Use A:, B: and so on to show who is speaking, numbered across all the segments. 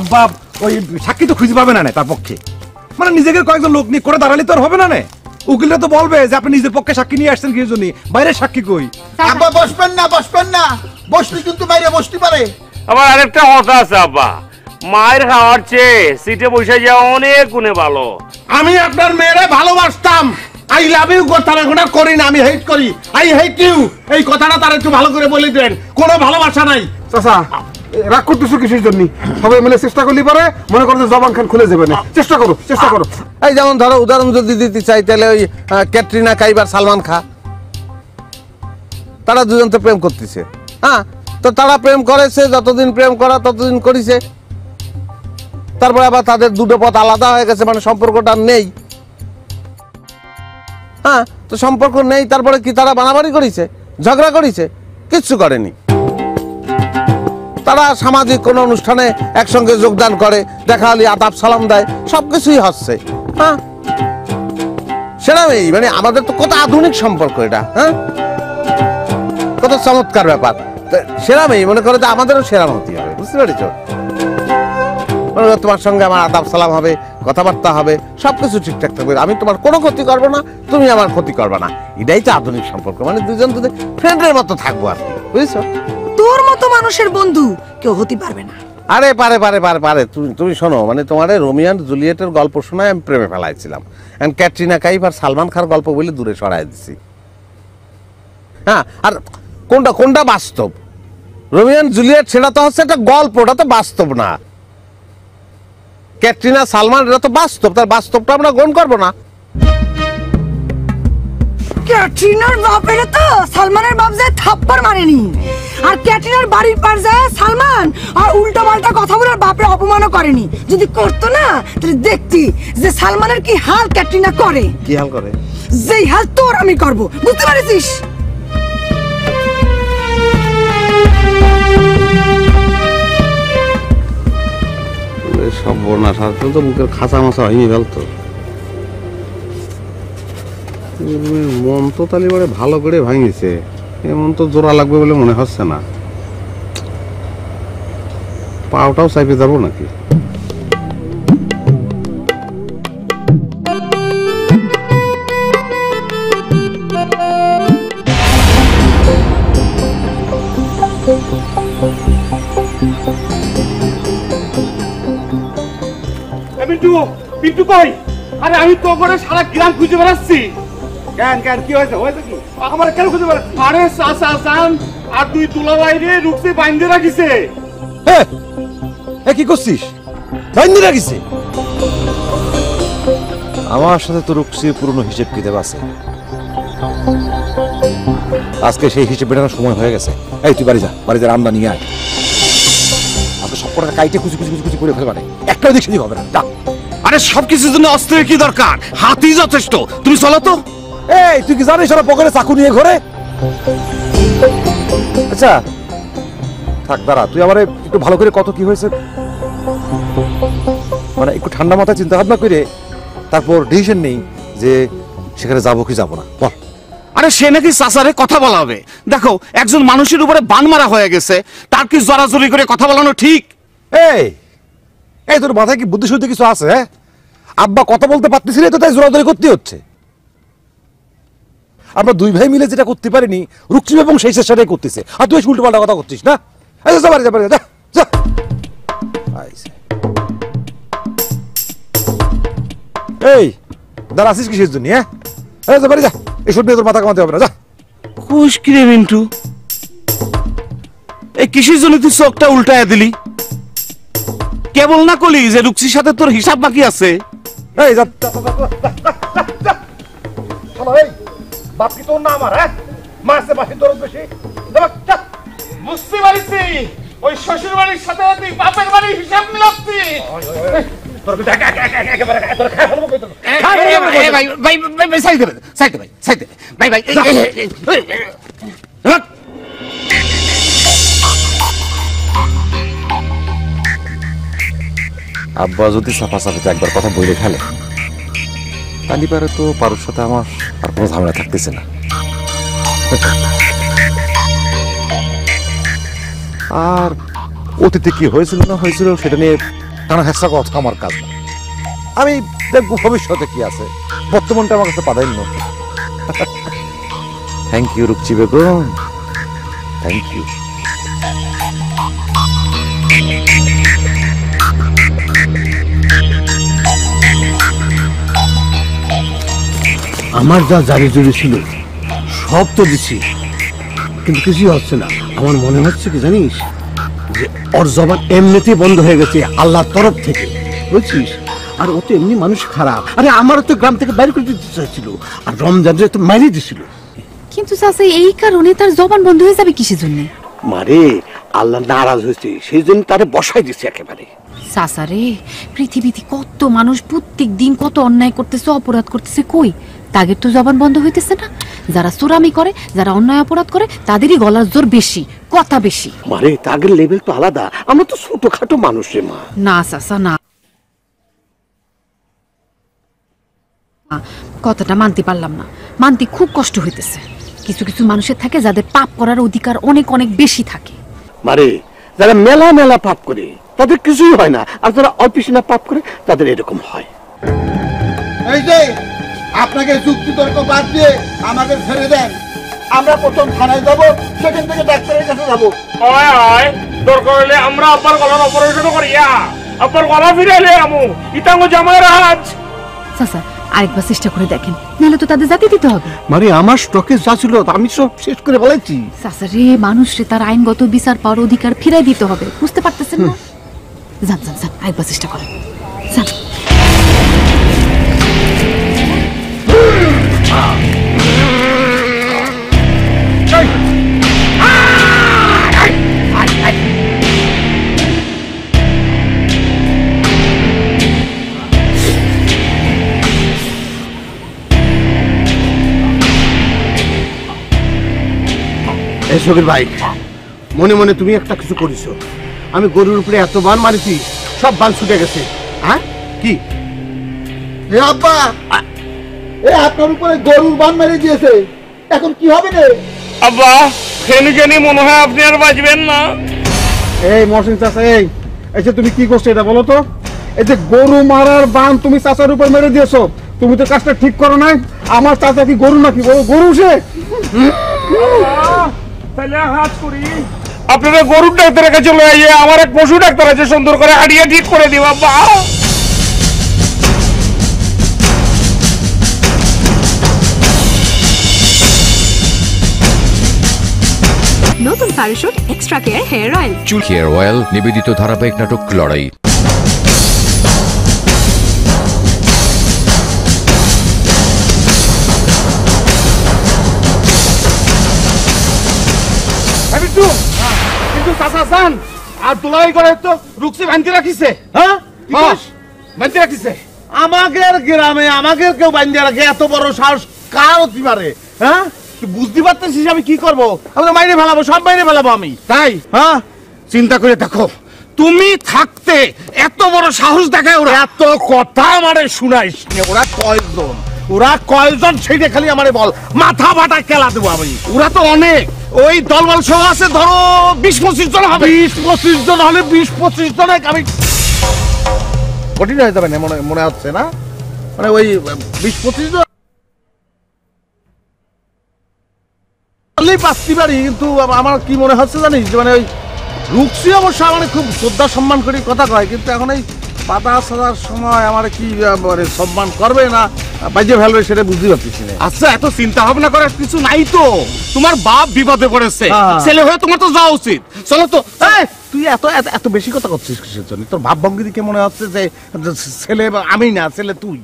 A: আব্বা ওই সাক্ষী তো খুঁজে পাবে না তার পক্ষে, মানে নিজেকে কয়েকজন লোক নিয়ে করে দাঁড়ালে তো আর হবে না। উকিলরা তো বলবে যে আপনি নিজের পক্ষে সাক্ষী নিয়ে আসছেন কি জন্য, বাইরে সাক্ষী কই।
B: আব্বা বসবেন না, বসলে কিন্তু বাইরে বসতে পারে।
C: আবার আরেকটা কথা আছে আব্বা, মায়ের খাওয়ার চেয়ে সিটে বসে যাওয়া অনেক গুণে ভালো।
B: আমি আপনার মেয়েরে ভালোবাসতাম, আই লাভ ইউ কথাটা করি না, আমি হেট করি, আই হেট ইউ এই কথাটা তার একটু ভালো করে বলে দেন। কোনো ভালোবাসা নাই।
D: চাচা রাগ করতেছো কিসের জন্য? সবাই মিলে চেষ্টা করলে পারে, মনে করো যে জবান খান খুলে যাবে না। চেষ্টা করো।
E: এই যেমন ধরো উদাহরণ যদি দিতে চাই তাহলে ওই ক্যাটরিনা কাইফ আর সালমান খান, তারা দুজন তো প্রেম করতেছে। হ্যাঁ, তো তারা প্রেম করেছে, যতদিন প্রেম করা ততদিন করেছে, তারপরে আবার তাদের দুটো পথ আলাদা হয়ে গেছে, মানে সম্পর্কটা নেই। হ্যাঁ, তো সম্পর্ক নেই, তারপরে কি তারা বাড়াবাড়ি করেছে, ঝগড়া করেছে? কিচ্ছু করেনি। তারা সামাজিক কোনো অনুষ্ঠানে একসঙ্গে যোগদান করে, দেখা হলে আদাব সালাম দেয়, সবকিছুই হচ্ছে। হ্যাঁ, সেরকমই মানে আমাদের তো কত আধুনিক সম্পর্ক এটা। হ্যাঁ, কত চমৎকার ব্যাপার। সেরকমই মনে করো যে আমাদেরও সেরাম হতে হবে, বুঝতে পেরেছ? তোমার সঙ্গে আমার আদাব সালাম হবে, কথাবার্তা হবে, সবকিছু ঠিকঠাক থাকবে। আমি তোমার কোনো ক্ষতি করবো না, তুমি আমার ক্ষতি করবে না। এটাই তো আধুনিক সম্পর্ক, মানে দুজন দুজন ফ্রেন্ডের মতো থাকবো আর কি, বুঝছো?
F: তোর মতো মানুষের বন্ধু কেউ হতে পারবে না।
E: আরে পারে পারে পারে পারে। তুমি শোনো, মানে তোমার রোমিও আর জুলিয়েটের গল্প শোনায় আমি প্রেমে ফেলাইছিলাম, ক্যাটরিনা কাইফ আর সালমান খান গল্প বলে দূরে সরাই দিছি। হ্যাঁ, আর কোনটা বাস্তব? রোমিও আর জুলিয়েট সেটা তো হচ্ছে একটা গল্প, ওটা তো বাস্তব না। ক্যাটরিনা সালমান এটা তো বাস্তব, তার বাস্তবটা আমরা গ্রহণ করবো না।
F: ক্যাটরিনার বাপের তো সালমানের বাপ যায় থাপ্পড় মারেনি, আর ক্যাটরিনার বাড়ির পার যায় সালমান আর উল্টা পাল্টা কথা বলে বাপের অপমানও করেনি। যদি করতো না তাহলে দেখতি যে সালমানের কি হাল ক্যাটরিনা করে।
E: কি হাল করে?
F: যেই হাল তোর আমি করব, বুঝতে পারছিস?
E: সব বর্ণা সাথে তো মুখের খাঁচা মাছা হয়নি ফেলতো। মন তো তালি বারে ভালো করে ভাঙিছে, এমন তো জোড়া লাগবে বলে মনে হচ্ছে না। পাওটাও চাইপে যাবো নাকি?
C: পিন্টু কই? আরে আমি তো করে সারা গ্রাম খুঁজে বেড়াচ্ছি।
A: কেন কি হয়েছে কি? আমার কেন খুঁজে বেড়াচ্ছি?
C: আরে চাচা চান আর দুই তুলা বাইরে রুকসে বাইন্ধে রাখিছে।
A: কি করছিস? বাইন্ধে রাখিছে? আমার সাথে তো রুকসির পুরনো হিসেব কিতাব আছে, আজকে সেই হিসেব মেটানোর সময় হয়ে গেছে। এই তুই বাড়ি যা রান্না নিয়ে আয়। আজকে সব কটা কাইটে কুচি করে ফেলবে, একটাও দেখে দিই হবে না।
B: আরে সবকিছুর জন্য অস্ত্রের কি দরকার? হাতই যথেষ্ট। তুমি চলো তো।
A: এই তুই কি জানিস ওরা পকেটে চাকু নিয়ে ঘরে? আচ্ছা থাক, দাঁড়া, তুই আমার একটু ভালো করে কত কি হয়েছে মানে একটু ঠান্ডা মাথায় চিন্তা ভাবনা করে তারপর ডিসিশন নেই যে সেখানে যাবো কি যাবো না, বল।
B: আরে সে নাকি চাচারে কথা বলা হবে। দেখো একজন মানুষের উপরে বান মারা হয়ে গেছে, তার কি জড়াজড়ি করে কথা বলানো ঠিক?
A: এই তোর মাথায় কি বুদ্ধি শুদ্ধি কিছু আছে? হ্যাঁ, আব্বা কথা বলতে পারতেছিলে তো তাই জোরাজোরি করতে হচ্ছে। আমরা দুই ভাই মিলে যেটা করতে পারিনি রুকসিম এবং সেই সেটাই করতেছে, আর তুই উল্টো পাল্টা কথা করছিস না। এই দাঁড়া আসিস কিসের জন্য? হ্যাঁ বাড়ি যা, এসব নিয়ে তোর মাথা কামাতে হবে না, যা।
B: খুশ কিরে মিন্টু, এই কিসের জন্য তুই চোখটা উল্টায় দিলি? কেবল না কলি যে রুকসির সাথে তোর হিসাব বাকি আছে।
A: এই যা, বাপ কি তোর না আমার? হ্যাঁ, মারছে বাসির দরদ বেশি।
C: বুঝতে পারছি ওই শ্বশুর বাড়ির সাথে তুই বাপের বাড়ির হিসাব মিলাচ্ছি।
A: আব্বা যদি চাপাচাপিতে একবার কথা বলে ফেলে তাহলে পারে তো পারুর সাথে আমার আর কোনো ঝামেলা থাকতেছে না। আর অতীতে কি হয়েছিল না হয়েছিল সেটা নিয়ে কারণ হেসা কথা আমার কাজ না। আমি দেখবো ভবিষ্যতে কি আছে, বর্তমানটা আমার কাছে প্রাধান্য। Thank you Rukchi Begum, thank you.
B: আমার যা জারি জুড়ি ছিল সব তো দিছি, কিন্তু কিছুই হচ্ছে না। আমার মনে হচ্ছে কি জানিস, যে ওর জবান এমনিতেই বন্ধ হয়ে গেছে আল্লাহর তরফ থেকে, বুঝছিস? আর ও তো এমনি মানুষ খারাপ। আরে আমারও তো গ্রাম থেকে বাইরে করে দিতে চাইছিল, আর রমজান তো মারিয়ে দিছিল।
G: কিন্তু চাচা এই কারণে তার জবান বন্ধ হয়ে যাবে কিসের জন্য?
B: মারে আল্লাহ নারাজ হয়েছে, সেই জন্য তারে বসাই দিছে একেবারে।
G: চাচা রে, পৃথিবীতে কত মানুষ প্রত্যেক দিন কত অন্যায় করতেছে, অপরাধ করতেছে, কই তাদের তো জবান বন্ধ হইতেছে না। যারা চোরামি করে, যারা অন্যায় অপরাধ করে, তাদেরই গলার জোর বেশি, কথা বেশি।
B: মারে তাদের লেভেল তো আলাদা, আমরা তো ছোটখাটো মানুষ রে মা।
G: না চাচা না, কথাটা মানতে পারলাম না, মানতে খুব কষ্ট হইতেছে। কিছু কিছু মানুষের থাকে যাদের পাপ করার অধিকার অনেক অনেক বেশি থাকে।
B: মারে যারা মেলা মেলা পাপ করে তাদের কিছুই হয় না, আর যারা অল্পিসীনা পাপ করে তাদের এরকম হয়।
H: এই যে আপনাকে যুক্তি তর্ক বাদ দিয়ে আমাকে ছেড়ে দেন, আমরা প্রথম থানায় যাব, সেখান থেকে ডাক্তারের কাছে যাব।
C: হয় হয়, দরকার হলে আমরা আব্বার গলার অপারেশন করিয়া আব্বার গলা ফিরে এলে আমু ইতাঙ্গ জামাইয়ের হাজ।
G: চাচা আরেকবার চেষ্টা করে দেখেন, নাহলে তো তাদের জাতি দিতে হবে।
B: মানে আমার স্টকে যা ছিল আমি সব শেষ করে বলেছি।
G: চাচা রে, মানুষরে তার আইনগত বিচার পাওয়ার অধিকার ফিরাই দিতে হবে, বুঝতে পারতেছেন না? যান যান যান, আরেকবার চেষ্টা করেন, যান।
B: এই শোকের ভাই, মনে মনে তুমি একটা কিছু করেছো। আমি গরুর উপরে এত বান মারিছি, সব বান ছুটে গেছে। হ্যাঁ কি
H: হে আব্বা, আপনার উপরে গরুর বান মেরে দিয়েছে, এখন কি হবে রে?
C: আব্বা ফেনি জানি মনে হয় আপনি আর বাঁচবেন না।
D: এই মহসিন চাচা, এই যে তুমি কি করছো এটা বলো তো? এই যে গরু মারার বান তুমি চাচার উপর মেরে দিয়েছো, তুমি তো কাজটা ঠিক করো নাই। আমার চাচা কি গরু নাকি? গরু সে।
C: তাহলে হাত করি, আপনারা গরুর ডাক্তারের কাছে লয়ে আইয়ে আমার এক পশু ডাক্তার আছে, সুন্দর করে হাড়িয়ে ঠিক করে দিব আব্বা।
I: নতুন Parachute extra care hair oil.
J: চুল হেয়ার অয়েল নিবেদিত ধারাবাহিক নাটক লড়াই।
C: কিন্তু চাচা চান আর তোলাই করে তো রুকসি ভাঙতে রাখিছে। হ্যাঁ ভাঙতে রাখিছে
B: আমাদের গ্রামে আমাদের কেউ বান্ধে রাখে? এত বড় সাহস কার হতে পারে? হ্যাঁ তুই বুঝতে পারতেছিস আমি কি করবো? আমি তো মাইনে ফেলাবো, সব মাইনে ফেলাবো আমি।
C: তাই?
B: হ্যাঁ
C: চিন্তা করে দেখো, তুমি থাকতে এত বড় সাহস দেখায় ওরা।
B: এত কথা আমারে শুনাইস নে। ওরা কয়জন সেইটা খালি আমারে বল, মাথা বাটা কেলা দেবো আমি।
C: ওরা তো অনেক, ওই দলবল সহ আছে ধরো 20-25 জন হবে।
B: 20-25 জন হলে 20-25 জনে আমি
E: কঠিন হয়ে যাবে না মনে হচ্ছে না? মানে ওই 20-25 জন
B: পাচ্ছি পারি, কিন্তু আমার কি মনে হচ্ছে জানিস, মানে ওই রুকসি অবশ্য আমার খুব শ্রদ্ধা সম্মান করে কথা কয়, কিন্তু এখন এই পাতা সাজার সময় আমার কি মানে সম্মান করবে না বাজে ফেলবে সেটা বুঝতে পারছিস না।
C: আচ্ছা এত চিন্তা ভাবনা করার কিছু নাই তো, তোমার বাপ বিপদে পড়েছে, ছেলে হয়ে তোমার তো যাওয়া উচিত। চলো তো।
B: তুই এত এত বেশি কথা করছিস কিসের জন্য? তোর ভাব ভঙ্গি দেখে মনে হচ্ছে যে ছেলে আমি না, ছেলে তুই।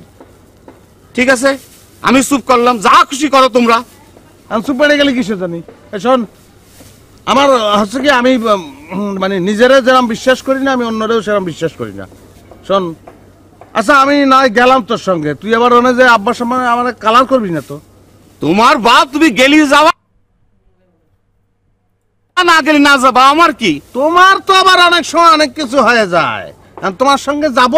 C: ঠিক আছে আমি চুপ করলাম, যা খুশি করো তোমরা।
B: আমি চুপ পেড়ে গেলে কিসের জানি? শোন, আমার হচ্ছে কি আমি মানে নিজেরা যেরকম বিশ্বাস করি না, আমি অন্যরেও সেরকম বিশ্বাস করি না। শোন, আচ্ছা আমি না গেলাম তোর সঙ্গে, তুই আবার ওনে যে আব্বার সামনে আমার কালার করবি না তো?
C: তোমার বাপ তুমি গেলি যাওয়া, না গেলি না যাবা, আমার কি?
B: তোমার তো আবার অনেক সময় অনেক কিছু হয়ে যায়। আর তোমার সঙ্গে যাব,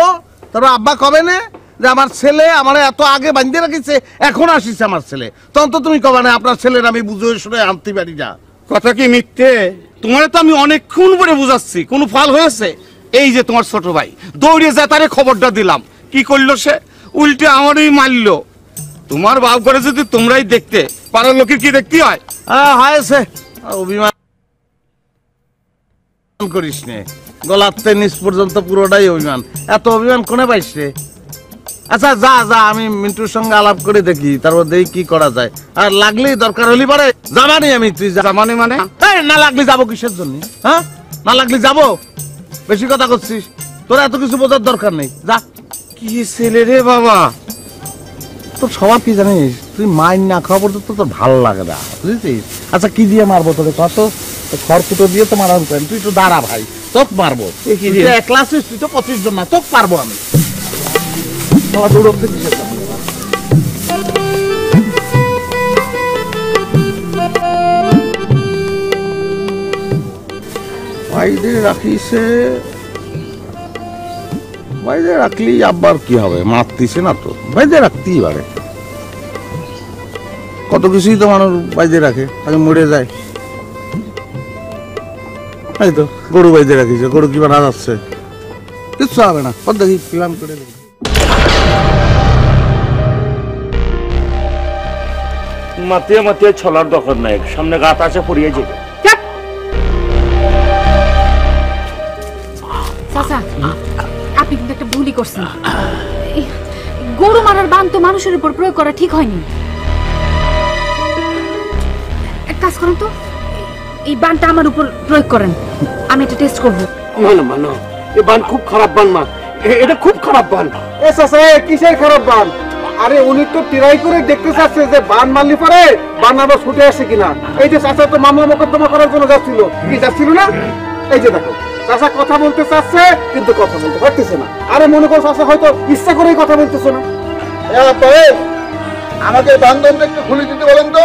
B: তোর আব্বা কবে না যে আমার ছেলে আমার এত আগে বাঁধতে রাখিছে, এখন আসিস আমার ছেলে, তখন তো তুমি কবে না আপনার ছেলের আমি বুঝে শুনে আনতে পারি না।
C: কথা কি মিথ্যে? তোমার তো আমি অনেকক্ষণ পরে বুঝাচ্ছি, কোনো ফল হয়েছে? এই যে তোমার ছোট ভাই দৌড়ে যায় তারে খবরটা দিলাম, কি করলো সে? উল্টে আমারই মারলো। তোমার বাপ করে যদি তোমরাই দেখতে, পাড়ার লোকের কি দেখতে হয়?
E: হয়েছে অভিমান করিস নে, গলাতে নিচ পর্যন্ত পুরোটাই অভিমান। এত অভিমান কোনে পাইস রে? আচ্ছা যা যা, আমি মিন্টুর সঙ্গে আলাপ করে দেখি, তারপর দেখি কি করা যায়। আর লাগলেই দরকার হলি পারে জামানি আমি, তুই
C: জামানি মানে?
E: না লাগলে যাবো কিসের জন্য? হ্যাঁ, না লাগলে যাবো? বেশি কথা করছিস, তোর এত কিছু বোঝার দরকার নেই, যা।
C: কি ছেলে রে বাবা!
E: তোর স্বভাব কি জানিস, তুই মাইন না খাওয়া পর্যন্ত তোর ভালো লাগে না, বুঝেছিস? আচ্ছা কি দিয়ে মারবো তোকে? কত খড়কুটো দিয়ে তো মারার উপায়, তুই একটু দাঁড়া ভাই, তোক মারবো। একলা আছিস, তুই তো 25 জন না, তোক পারবো আমি। বাইরে রাখিছে, বাইরে রাখলি আবার কি হবে? মারতিছে না তো, বাইরে রাখতেই পারে। কত কিছুই তো মানুষ বাইরে রাখে, আগে মরে যায়। এই তো গরু বাইরে রাখিছে, গরু কি বানা যাচ্ছে? কিচ্ছু হবে না, কত দেখি প্ল্যান করে দেখি।
K: মাতিয়ে মাতিয়ে ছলার দরকার নাই, সামনে গাত আছে পড়িয়ে যাবে।
G: চাচা, আপনি কিন্তু একটা ভুলই করছেন। এই গরু মারার বান তো মানুষের উপর প্রয়োগ করা ঠিক হয়নি। এক কাজ করেন তো, এই বানটা আমার উপর প্রয়োগ করেন, আমি এটা টেস্ট করবো।
D: না, এই বান খুব খারাপ বান মা, এটা খুব খারাপ বান। এ চাচা, কিসের খারাপ বান? আরে উনি তো ট্রাই করে দেখতে চাচ্ছে যে বান মারলি পারে বান আবার ছুটে আসে কিনা। এই যে চাচা তো মামলা মোকদ্দমা করার জন্য যাচ্ছিল, কি যাচ্ছিল না? এই যে দেখো, চাচা কথা বলতে চাচ্ছে কিন্তু কথা বলতে পারতেছে না। আরে মনে করো চাচা হয়তো ইচ্ছা করেই কথা বলতেছে না।
H: আমাকে বান্ধবটা একটু খুলে দিতে বলেন তো।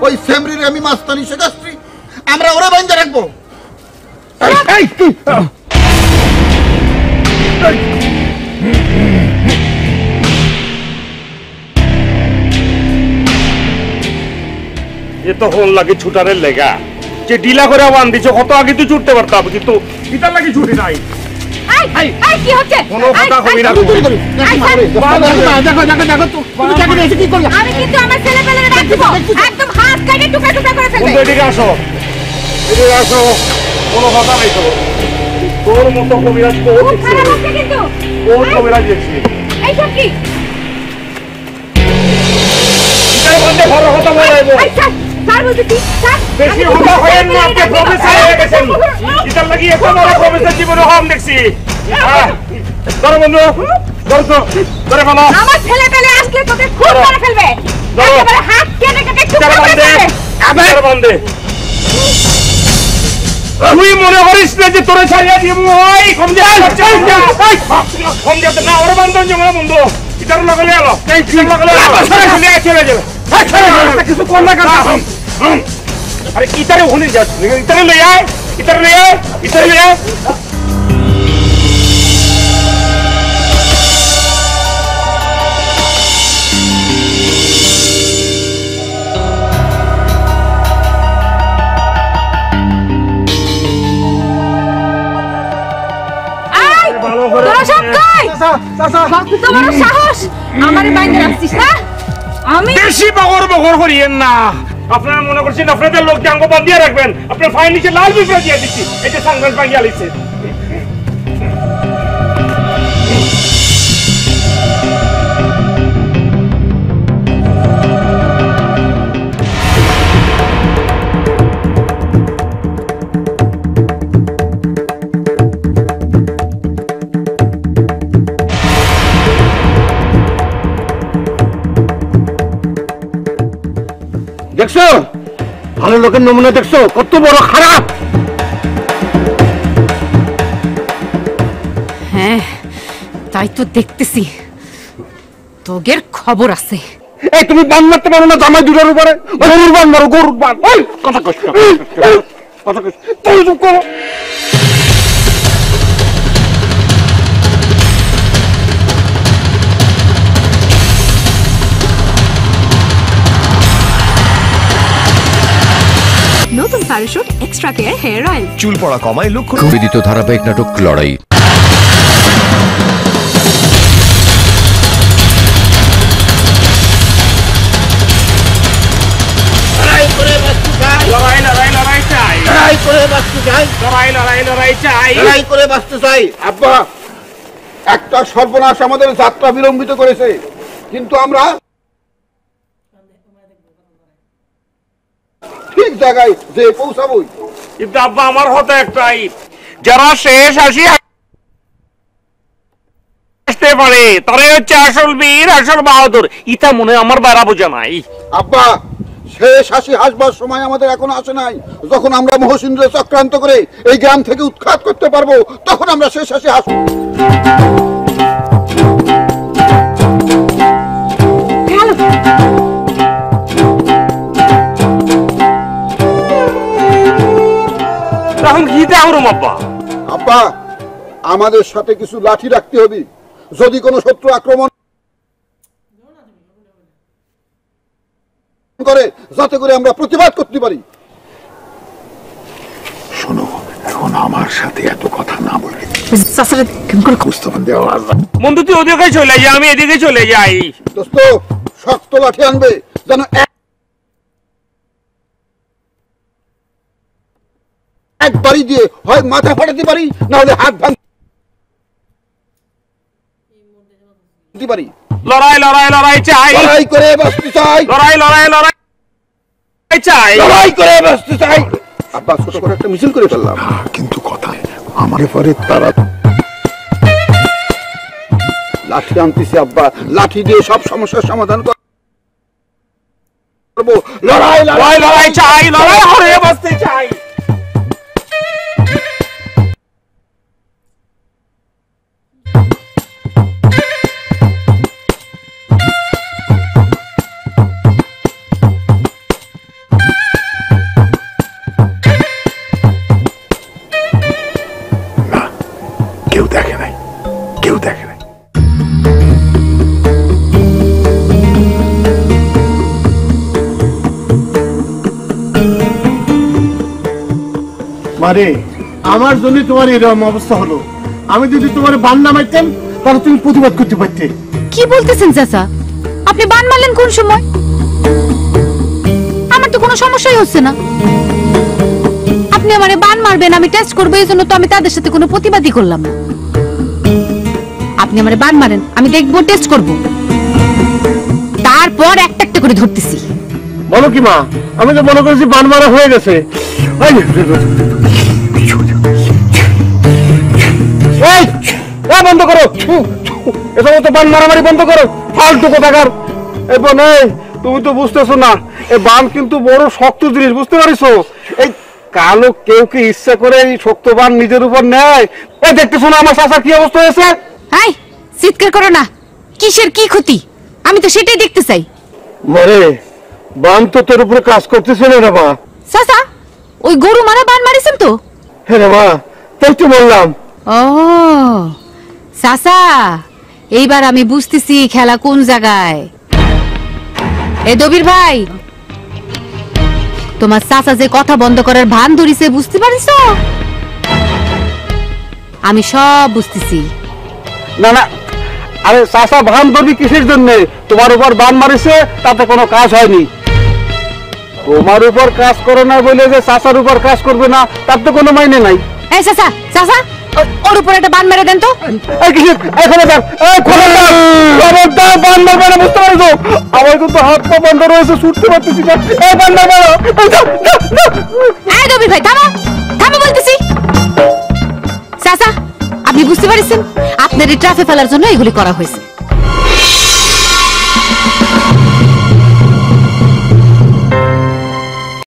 H: ওই ফেব্রুয়ারি আমি মাস্তানি শেখাচ্ছি, আমরা ওরা বান্ধে রাখবো।
K: এ তো হল লাগে ছুটারের লেগা, যে ডিলা করে বান দিছো, কত আগে তুই ছুটতে পারতাম, কিন্তু ইতার লাগে ছুটি নাই।
G: কি হচ্ছে?
K: কোনো কথা কবি না।
G: আমি কিন্তু আমার ছেলে পেলে রাখবো, একদম হাত কেটে টুকরা টুকরা করে ফেলবে।
K: এদিকে আসো, এদিকে আসো, কোনো কথা নাই তো। তোর মতো কবিরাজ কোন
G: কিন্তু
K: কোন কবিরাজ দেখছি?
G: এইসব কি?
K: এটার মধ্যে ভালো কথা বলাইবো।
G: স্যার বলতে কি? স্যার
K: বেশি কথা হয়েন না, আপনি প্রফেসর হয়ে গেছেন। এটার লাগি এত বড় প্রফেসর জীবনে হম দেখছি। ধরো বন্ধু, ধরো তো, ধরে ফেলো।
G: আমার ছেলে পেলে আসলে তোকে খুন করে ফেলবে, একেবারে হাত কেটে কেটে টুকরা করে ফেলবে।
K: আবার বন্ধে তুই মনে করিস না যে তোরে ছাড়িয়ে দিব? ওই কম যা, কম যা না, ওর বান্ধব যে আমার বন্ধু ইতার লাগলে এলো, ইতার লাগলে চলে যাবে। কিছু কর না কথা। আরে ইতারে ওখানে যাস, ইতারে লই আয়, ইতারে লই আয়, ইতারে লই আয়। বেশি বগর বগর করিয়েন না। আপনারা মনে করছেন আপনাদের লোক জাঙ্গ বান্ধিয়ে রাখবেন, আপনার ফাইন নিচে লাল বিপরে দিয়ে দিচ্ছি। এই যে সাংবাদ ভাঙিয়ে আলিছে।
D: দেখছো ভালো লোকের নমুনা, দেখছো কত বড় খারাপ।
G: হ্যাঁ তাই তো দেখতেছি, তোগের খবর আছে।
D: এই তুমি বান মারতে পারো না জামাই দুটোর উপরে? গরুর বান মারো, গরুর বান। ওই কথা কষ্ট, কথা কষ্ট, তুই চুপ করো।
I: নতুন Parachute extra care hair oil.
J: চুল পড়া কমায় লক্ষ্য। নিবেদিত ধারাবাহিক নাটক লড়াই।
H: করে বাঁচতে চাই,
K: লড়াই চাই।
H: লড়াই করে বাঁচতে চাই। আব্বা, একটা সর্বনাশ আমাদের যাত্রা বিলম্বিত করেছে, কিন্তু আমরা ঠিক জায়গায় যে পৌঁছাবই।
K: কিন্তু আব্বা আমার হতো একটাই, যারা শেষ আসি আসতে পারে তারাই হচ্ছে আসল বীর, আসল বাহাদুর। ইটা মনে আমার বেড়া বোঝা নাই।
H: আব্বা, শেষ হাসি হাসবার সময় আমাদের এখনো আসে নাই। যখন আমরা মহসিন্দ্র চক্রান্ত করে এই গ্রাম থেকে উৎখাত করতে পারবো, তখন আমরা শেষ হাসি হাসবো।
K: তখন গীতা হরম আব্বা।
H: আব্বা, আমাদের সাথে কিছু লাঠি রাখতে হবে, যদি কোনো শত্রু আক্রমণ করে, যাতে করে আমরা প্রতিবাদ করতে পারি। শোনো, এখন আমার সাথে এত কথা না বলে
K: বন্ধু তুই ওদিকে চলে যাই, আমি এদিকে চলে যাই।
H: দোস্ত, শক্ত লাঠি আনবে, যেন এক বাড়ি দিয়ে হয় মাথা ফাটাতে পারি, না হলে হাত ভাঙতে পারি।
K: লড়াই চাই,
H: লড়াই করে বাঁচতে চাই,
K: লড়াই চাই,
H: লড়াই করে বাঁচতে চাই। আব্বা, ছোট করে একটা মিছিল করে ফেললাম, কিন্তু কথা আমার পরে তারা লাঠি আনতেছি। আব্বা, লাঠি দিয়ে সব সমস্যার সমাধান করবো।
K: লড়াই চাই, লড়াই হয়ে বাঁচতে চাই।
H: কেউ দেখে নাই, কেউ দেখে নাই।
B: মারে, আমার জন্য তোমার এরকম অবস্থা হলো। আমি যদি তোমার বান না মারতাম, তাহলে তুমি প্রতিবাদ করতে পারতে।
G: কি বলতেছেন চাচা? আপনি বান মারলেন কোন সময়? আমার তো কোনো সমস্যাই হচ্ছে না। আপনি আমারে বান মারবেন, আমি টেস্ট করবো, এই জন্য তো আমি তাদের সাথে কোনো প্রতিবাদই করলাম না। আপনি আমারে বান মারেন, আমি দেখবো, টেস্ট করব, তারপর একটা একটা করে ধরতেছি।
B: বলো কি মা? আমি তো মনে করেছি বান মারা হয়ে গেছে। বন্ধ করো, এসব তো বান মারামারি বন্ধ করো, ফালতু কোথাকার। তুমি তো বুঝতেছো না, এই বান কিন্তু বড় শক্ত জিনিস, বুঝতে পারিস? এই কালো কেউ কি ইচ্ছা করে এই শক্ত বান নিজের উপর নেয়? এই দেখতেছো না আমার চাচার কি অবস্থা হয়েছে?
G: হাই, চিৎকার করো না। কিসের কি ক্ষতি? আমি তো সেটাই দেখতে চাই।
B: মরে, বান তো তোর উপরে কাজ করতেছে না রে মা।
G: চাচা, ওই গরু মারা বান মারিছেন তো?
B: হ্যাঁ রে মা, তাই তো বললাম।
G: ও চাচা, এইবার আমি বুঝতেছি খেলা কোন জায়গায়। এ দবির ভাই, তোমার চাচা যে কথা বন্ধ করার ভান ধরিছে, বুঝতে পারিস? আমি সব বুঝতেছি।
B: না না, আরে চাচা ভান ধরবি কিসের জন্য? তোমার উপর বান মারিছে, তাতে কোনো কাজ হয়নি। তোমার উপর কাজ করে না বলে যে চাচার উপর কাজ করবে না, তার তো কোনো মাইনে নাই।
G: এই চাচা, চাচা, ওর উপর একটা বান মেরে দেন তো।
B: বান মারবে না, বুঝতে পারছো? আমার কিন্তু হাত পা বন্ধ রয়েছে, ছুটতে পারতেছি না। বান মারবে না।
G: এই দবির ভাই, থামো, থামো বলতেছি। চাচা, আপনি বুঝতে পারছেন, আপনার এই ট্রাফে ফেলার জন্য এগুলি করা হয়েছে।